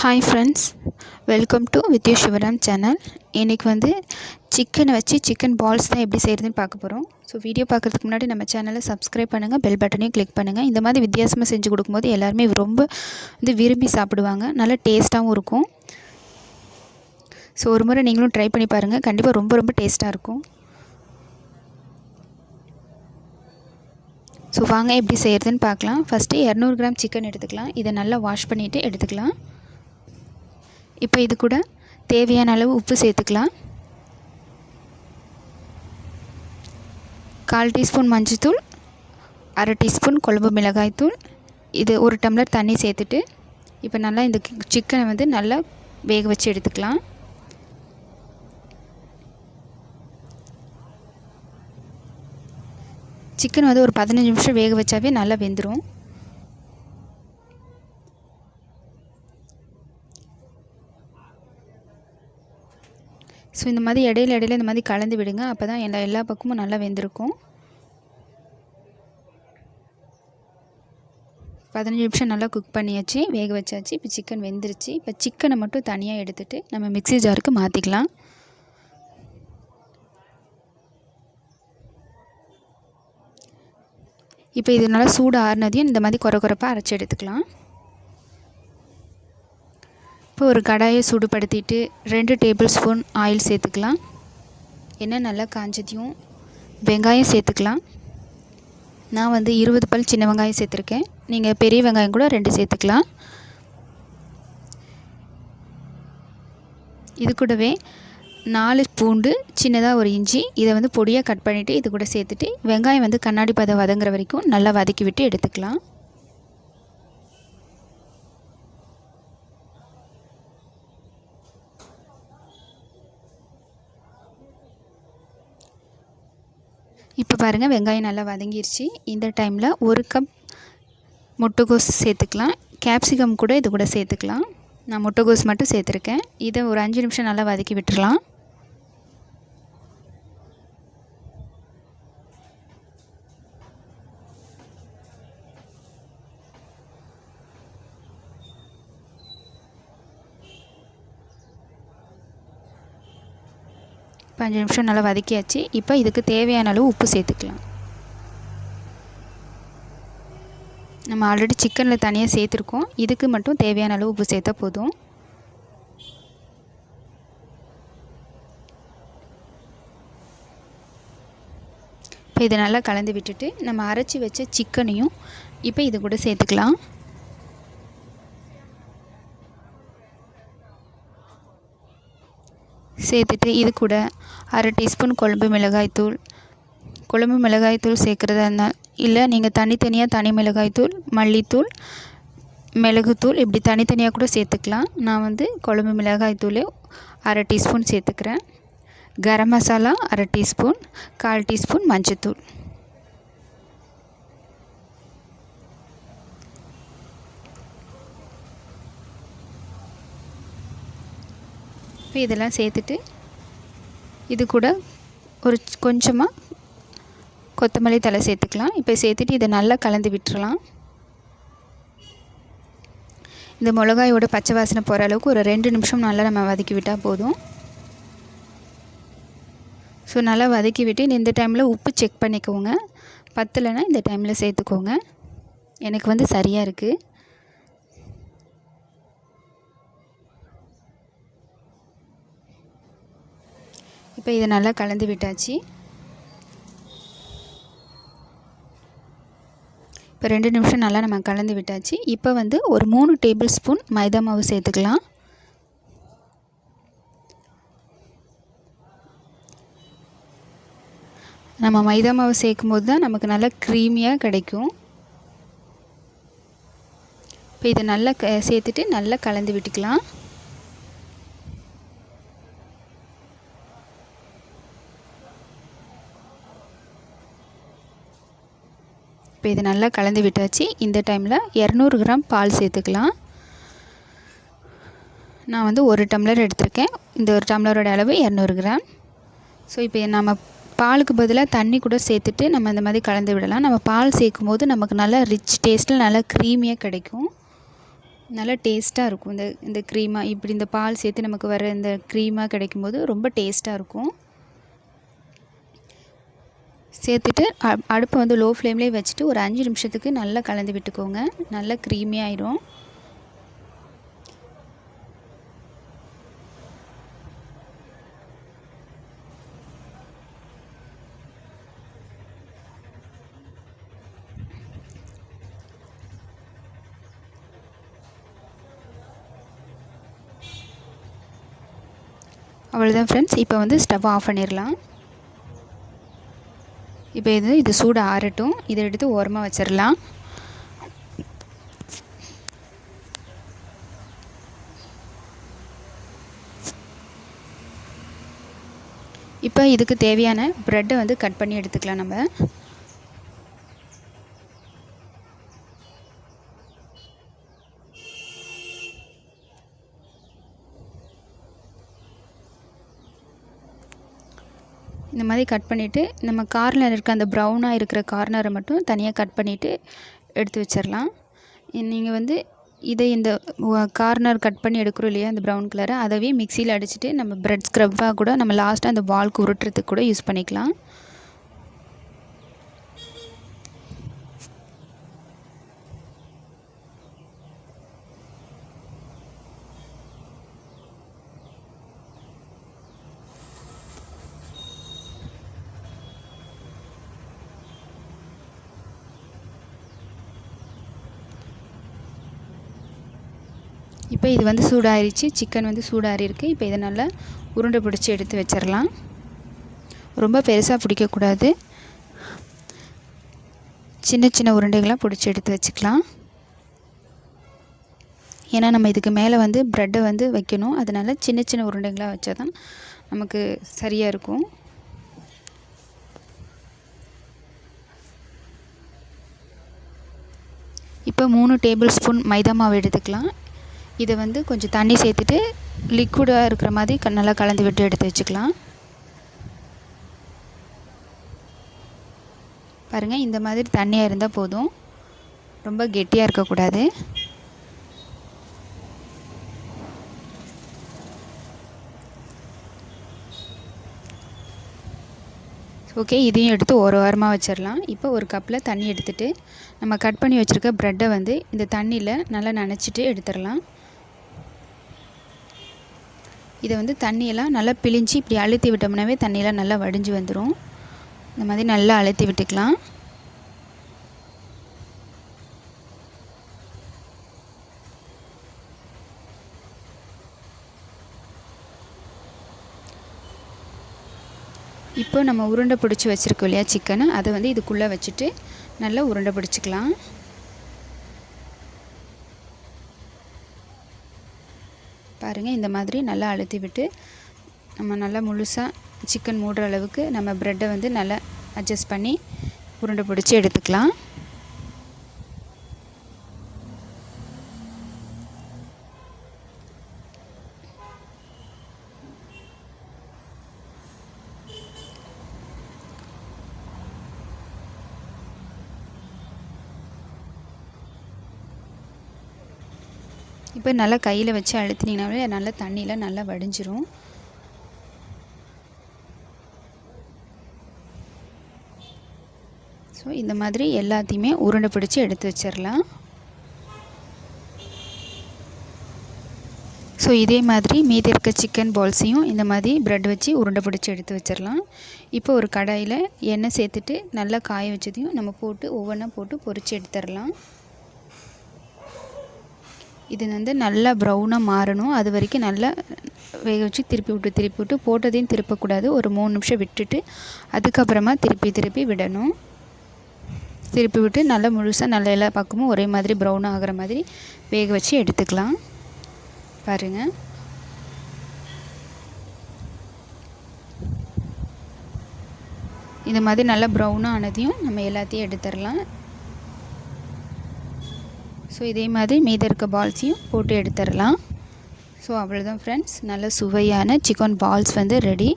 Hi friends, welcome to with you Sivaram channel. இன்றைக்கி வந்து சிக்கனை வச்சு சிக்கன் பால்ஸ் தான் எப்படி செய்கிறதுன்னு பார்க்க போகிறோம். ஸோ வீடியோ பார்க்குறதுக்கு முன்னாடி நம்ம சேனலை சப்ஸ்கிரைப் பண்ணுங்கள், பெல் பட்டனையும் கிளிக் பண்ணுங்கள். இந்த மாதிரி வித்தியாசமாக செஞ்சு கொடுக்கும்போது எல்லாருமே ரொம்ப விரும்பி சாப்பிடுவாங்க, நல்லா டேஸ்ட்டாகவும் இருக்கும். ஸோ ஒரு முறை நீங்களும் ட்ரை பண்ணி பாருங்கள், கண்டிப்பாக ரொம்ப டேஸ்ட்டாக இருக்கும். ஸோ வாங்க எப்படி செய்கிறதுன்னு பார்க்கலாம். ஃபஸ்ட்டு 200 கிராம் சிக்கன் எடுத்துக்கலாம். இதை நல்லா வாஷ் பண்ணிவிட்டு எடுத்துக்கலாம். இப்போ இது கூட தேவையான அளவு உப்பு சேர்த்துக்கலாம். 1/4 டீஸ்பூன் மஞ்சள்தூள், 1/2 டீஸ்பூன் குழம்பு மிளகாய்த்தூள், இது 1 டம்ளர் தண்ணி சேர்த்துட்டு இப்போ நல்லா இந்த சிக்கனை வந்து நல்லா வேக வச்சு எடுத்துக்கலாம். சிக்கன் வந்து ஒரு 15 நிமிஷம் வேக வச்சாவே நல்லா வெந்துடும். ஸோ இந்த மாதிரி இடையில இந்த மாதிரி கலந்து விடுங்க, அப்போ தான் எல்லா பக்கமும் நல்லா வெந்திருக்கும். 15 நிமிஷம் நல்லா குக் பண்ணியாச்சு, வேக வச்சாச்சு. இப்போ சிக்கன் வெந்துருச்சு. இப்போ சிக்கனை மட்டும் தனியாக எடுத்துகிட்டு நம்ம மிக்ஸி ஜாருக்கு மாற்றிக்கலாம். இப்போ இது நல்லா சூடு ஆறுனதையும் இந்த மாதிரி குறைப்பாக அரைச்சி எடுத்துக்கலாம். இப்போ ஒரு கடாயை சூடுபடுத்திட்டு 2 டேபிள் ஸ்பூன் ஆயில் சேர்த்துக்கலாம். எண்ணெய் நல்லா காஞ்சதையும் வெங்காயம் சேர்த்துக்கலாம். நான் வந்து 20 பல் சின்ன வெங்காயம் சேர்த்துருக்கேன். நீங்கள் பெரிய வெங்காயம் கூட 2 சேர்த்துக்கலாம். இது கூடவே 4 பூண்டு, சின்னதாக ஒரு இஞ்சி, இதை வந்து பொடியாக கட் பண்ணிவிட்டு இது கூட சேர்த்துட்டு வெங்காயம் வந்து கண்ணாடி பதம் வதங்குற வரைக்கும் நல்லா வதக்கி விட்டு எடுத்துக்கலாம். இப்போ பாருங்கள், வெங்காயம் நல்லா வதங்கிருச்சு. இந்த டைமில் 1 கப் முட்டைகோஸ் சேர்த்துக்கலாம். கேப்சிகம் கூட இது கூட சேர்த்துக்கலாம். நான் முட்டைகோஸ் மட்டும் சேர்த்துருக்கேன். இதை ஒரு 5 நிமிஷம் நல்லா வதக்கி விட்டுடலாம். இப்போ 5 நிமிஷம் நல்லா வதக்கியாச்சு. இப்போ இதுக்கு தேவையான அளவு உப்பு சேர்த்துக்கலாம். நம்ம ஆல்ரெடி சிக்கனில் தனியாக சேர்த்துருக்கோம், இதுக்கு மட்டும் தேவையான அளவு உப்பு சேர்த்தா போதும். இப்போ இதை நல்லா கலந்து விட்டுட்டு நம்ம அரைச்சி வச்ச சிக்கனையும் இப்போ இது கூட சேர்த்துக்கலாம். சேர்த்துட்டு இது கூட 1/2 டீஸ்பூன் குழம்பு மிளகாய்த்தூள் சேர்க்குறதா இருந்தால், இல்லை நீங்கள் தனி மிளகாய்த்தூள், மல்லித்தூள், மிளகுத்தூள் இப்படி தனித்தனியாக கூட சேர்த்துக்கலாம். நான் வந்து குழம்பு மிளகாய்த்தூள் 1/2 டீஸ்பூன் சேர்த்துக்கிறேன். கரம் மசாலா 1/2 டீஸ்பூன், 1/4 டீஸ்பூன் மஞ்சள்தூள். இப்போ இதெல்லாம் சேர்த்துட்டு இது கூட ஒரு கொஞ்சமாக கொத்தமல்லி தழை சேர்த்துக்கலாம். இப்போ சேர்த்துட்டு இதை நல்லா கலந்து விட்டுறலாம். இந்த மிளகாயோட பச்சை வாசனை போகிற அளவுக்கு ஒரு 2 நிமிஷம் நல்லா நம்ம வதக்கி விட்டால் போதும். ஸோ நல்லா வதக்கி விட்டு இந்த டைமில் உப்பு செக் பண்ணிக்கோங்க. பத்தலைன்னா இந்த டைமில் சேர்த்துக்கோங்க. எனக்கு வந்து சரியாக இருக்குது. இப்போ இதை நல்லா கலந்து விட்டாச்சு. இப்போ 2 நிமிஷம் நல்லா நம்ம கலந்து விட்டாச்சு. இப்போ வந்து ஒரு 3 டேபிள் ஸ்பூன் மைதா மாவு சேர்த்துக்கலாம். நம்ம மைதா மாவு சேர்க்கும்போது தான் நமக்கு நல்லா க்ரீமியாக கிடைக்கும். இப்போ இதை நல்லா சேர்த்துட்டு நல்லா கலந்து விட்டுக்கலாம். இப்போ இது நல்லா கலந்து விட்டாச்சு. இந்த டைமில் 200 கிராம் பால் சேர்த்துக்கலாம். நான் வந்து 1 டம்ளர் எடுத்திருக்கேன். இந்த 1 டம்ளரோட அளவு 200 கிராம். ஸோ இப்போ நம்ம பாலுக்கு பதிலாக தண்ணி கூட சேர்த்துட்டு நம்ம இந்த மாதிரி கலந்து விடலாம். நம்ம பால் சேர்க்கும் போது நமக்கு நல்லா ரிச் டேஸ்ட்டில் நல்லா க்ரீமியாக கிடைக்கும். நல்லா டேஸ்ட்டாக இருக்கும். இந்த க்ரீமாக இப்படி இந்த பால் சேர்த்து நமக்கு வர இந்த க்ரீமாக கிடைக்கும்போது ரொம்ப டேஸ்ட்டாக இருக்கும். சேர்த்துட்டு அடுப்பை வந்து லோ ஃப்ளேம்லேயே வச்சுட்டு ஒரு 5 நிமிஷத்துக்கு நல்லா கலந்து விட்டுக்கோங்க. நல்லா க்ரீமியாயிரும். அவ்வளோதான் ஃப்ரெண்ட்ஸ். இப்போ வந்து ஸ்டவ் ஆஃப் பண்ணிடலாம். இப்போ இது சூடு ஆறட்டும். இதை எடுத்து ஓரமாக வச்சிடலாம். இப்போ இதுக்கு தேவையான ப்ரெட்டை வந்து கட் பண்ணி எடுத்துக்கலாம் நம்ம. இந்த மாதிரி கட் பண்ணிவிட்டு நம்ம கார்னர் இருக்க அந்த ப்ரௌனாக இருக்கிற கார்னரை மட்டும் தனியாக கட் பண்ணிவிட்டு எடுத்து வச்சிடலாம். நீங்கள் வந்து இந்த கார்னர் கட் பண்ணி எடுக்கிறோம் இல்லையா, அந்த ப்ரௌன் கலரை, அதவே மிக்சியில் அடிச்சுட்டு நம்ம ப்ரெட் ஸ்க்ரப்பாக கூட நம்ம லாஸ்ட்டாக அந்த பால்க்கு உருட்டுறதுக்கு கூட யூஸ் பண்ணிக்கலாம். இப்போ இது வந்து சூடாகிடுச்சு. சிக்கன் வந்து சூடாகி இருக்குது. இப்போ இதை நல்லா உருண்டை பிடிச்சி எடுத்து வச்சிடலாம். ரொம்ப பெருசாக பிடிக்கக்கூடாது. சின்ன சின்ன உருண்டைகளாக பிடிச்சி எடுத்து வச்சுக்கலாம். ஏன்னா நம்ம இதுக்கு மேலே வந்து ப்ரெட்டை வந்து வைக்கணும். அதனால் சின்ன சின்ன உருண்டைகளாக வச்சா தான் நமக்கு சரியாக இருக்கும். இப்போ 3 டேபிள் ஸ்பூன் மைதா மாவு எடுத்துக்கலாம். இதை வந்து கொஞ்சம் தண்ணி சேர்த்துட்டு லிக்விடாக இருக்கிற மாதிரி நல்லா கலந்து விட்டு எடுத்து வச்சுக்கலாம். பாருங்கள், இந்த மாதிரி தண்ணியாக இருந்தால் போதும். ரொம்ப கெட்டியாக இருக்கக்கூடாது. ஓகே, இதையும் எடுத்து ஒரு வாரமாக வச்சிடலாம். இப்போ ஒரு கப்பில் தண்ணி எடுத்துகிட்டு நம்ம கட் பண்ணி வச்சுருக்க ப்ரெட்டை வந்து இந்த தண்ணியில் நல்லா நனைச்சிட்டு எடுத்துடலாம். இதை வந்து தண்ணியெல்லாம் நல்லா பிழிஞ்சு இப்படி அழுத்தி விட்டோம்னாவே தண்ணியெல்லாம் நல்லா வடிஞ்சு வந்துடும். இந்த மாதிரி நல்லா அழுத்தி விட்டுக்கலாம். இப்போ நம்ம உருண்டை பிடிச்சி வச்சுருக்கோம் இல்லையா சிக்கனை, அதை வந்து இதுக்குள்ளே வச்சுட்டு நல்லா உருண்டை பிடிச்சிக்கலாம். பாருங்கள், இந்த மாதிரி நல்லா அழுத்தி விட்டு நம்ம நல்லா முழுசாக சிக்கன் மூடுற அளவுக்கு நம்ம ப்ரெட்டை வந்து நல்லா அட்ஜஸ்ட் பண்ணி உருண்டை பிடிச்சி எடுத்துக்கலாம். இப்போ நல்லா கையில் வச்சு அழுத்தினீங்கனாலே நல்லா தண்ணியில் நல்லா வடிஞ்சிரும். ஸோ இந்த மாதிரி எல்லாத்தையுமே உருண்டை பிடிச்சி எடுத்து வச்சிடலாம். ஸோ இதே மாதிரி மீதி இருக்க சிக்கன் பால்ஸையும் இந்த மாதிரி ப்ரெட் வச்சு உருண்டை பிடிச்சி எடுத்து வச்சிடலாம். இப்போ ஒரு கடாயில் எண்ணெய் சேர்த்துட்டு நல்லா காய வச்சதையும் நம்ம போட்டு ஒவ்வொன்றா போட்டு பொரித்து எடுத்துடலாம். இது வந்து நல்லா ப்ரௌனாக மாறணும். அது வரைக்கும் நல்லா வேக வச்சு திருப்பி விட்டு போட்டதையும் திருப்பக்கூடாது. ஒரு 3 நிமிஷம் விட்டுட்டு அதுக்கப்புறமா திருப்பி விடணும். திருப்பி விட்டு நல்லா முழுசாக நல்லா எல்லா பக்கமும் ஒரே மாதிரி ப்ரௌனாக ஆகிற மாதிரி வேக வச்சு எடுத்துக்கலாம். பாருங்கள், இந்த மாதிரி நல்லா ப்ரௌனாக ஆனதையும் நம்ம எல்லாத்தையும் எடுத்துடலாம். ஸோ இதே மாதிரி மீதி இருக்க பால்ஸையும் போட்டு எடுத்துடலாம். ஸோ அவ்வளோதான் ஃப்ரெண்ட்ஸ், நல்ல சுவையான சிக்கன் பால்ஸ் வந்து ரெடி.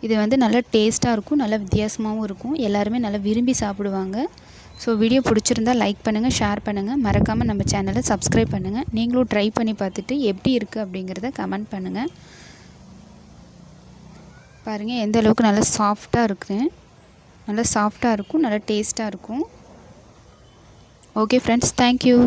இது வந்து நல்லா டேஸ்ட்டாக இருக்கும், நல்லா வித்தியாசமாகவும் இருக்கும். எல்லாருமே நல்லா விரும்பி சாப்பிடுவாங்க. ஸோ வீடியோ பிடிச்சிருந்தால் லைக் பண்ணுங்கள், ஷேர் பண்ணுங்கள், மறக்காமல் நம்ம சேனலை சப்ஸ்கிரைப் பண்ணுங்கள். நீங்களும் ட்ரை பண்ணி பார்த்துட்டு எப்படி இருக்குது அப்படிங்கிறத கமெண்ட் பண்ணுங்கள். பாருங்கள் எந்த அளவுக்கு நல்லா சாஃப்டாக இருக்குது. நல்லா சாஃப்டாக இருக்கும், நல்லா டேஸ்ட்டாக இருக்கும். Okay friends, thank you.